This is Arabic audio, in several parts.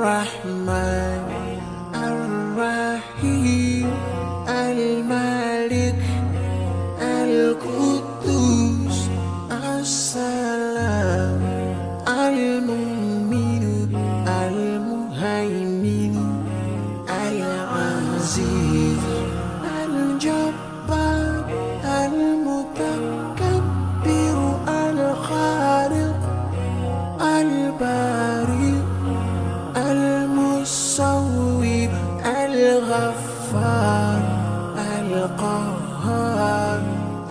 الرحمن الرحيم الملك القدوس السلام المؤمن المهيمن العزيز الجبار المتكبر الخالق البارئ المصور الغفار القهار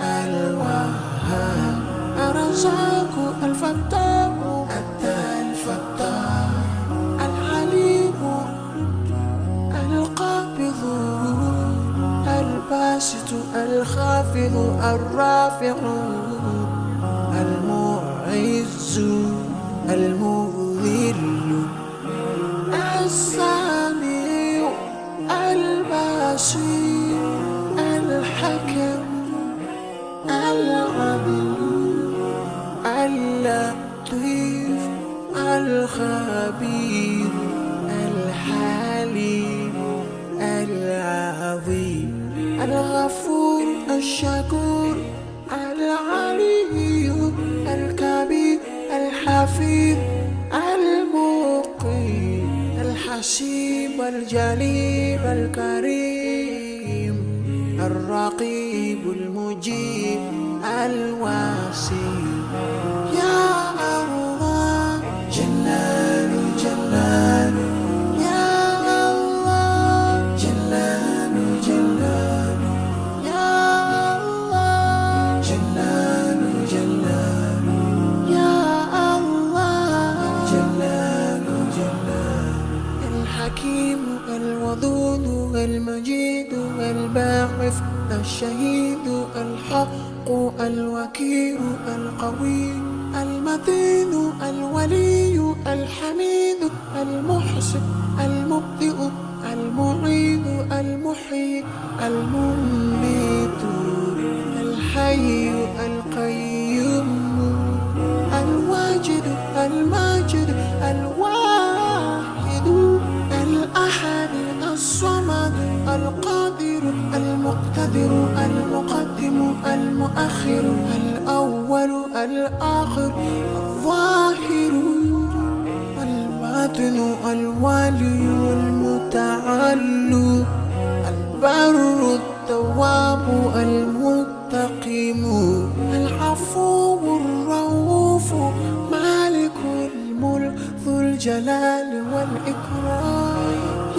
الوهاب الرزاق الفتاح الفتاح العليم القابض الباسط الخافض الرافع المعز المذل السميع البصير الحكم العدل اللطيف الخبير الحليم العظيم الغفور الشكور العلي الكبير الحفيظ المقيم الحسيب الجليل الكريم الرقيب المجيب الواسع يا الله جلال جلال يا الله جلال جلال يا الله جلال جلال يا الله جلال جلال الحكيم الودود المجيد الباعث الشهيد الحق الوكيل القوي المتين الولي الحميد المحسن المبدئ المعيد المحيي المميت الحي القيوم الواجد الماجد الواحد الأحد الصمد القادر المقتدر المقدم المؤخر الأول الآخر الظاهر الباطن الوالي المتعال البر التواب المنتقم العفو الرؤوف مالك الملك ذو الجلال والإكرام